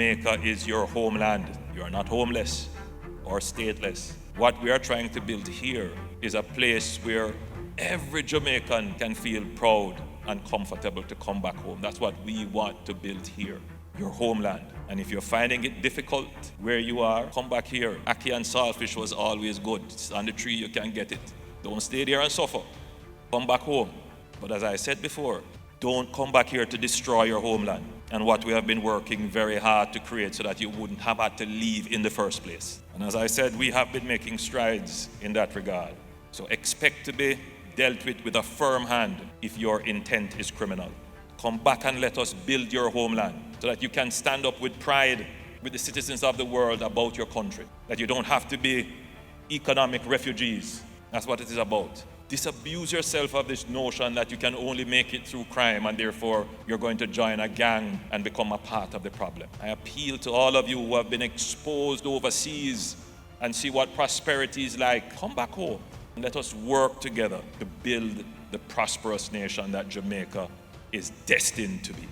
Jamaica is your homeland. You are not homeless or stateless. What we are trying to build here is a place where every Jamaican can feel proud and comfortable to come back home. That's what we want to build here, your homeland. And if you're finding it difficult where you are, come back here. Ackee and saltfish was always good. It's on the tree, you can get it. Don't stay there and suffer. Come back home. But as I said before, don't come back here to destroy your homeland and what we have been working very hard to create so that you wouldn't have had to leave in the first place. And as I said, we have been making strides in that regard. So expect to be dealt with a firm hand if your intent is criminal. Come back and let us build your homeland so that you can stand up with pride with the citizens of the world about your country. That you don't have to be economic refugees. That's what it is about. Disabuse yourself of this notion that you can only make it through crime and therefore you're going to join a gang and become a part of the problem. I appeal to all of you who have been exposed overseas and see what prosperity is like. Come back home and let us work together to build the prosperous nation that Jamaica is destined to be.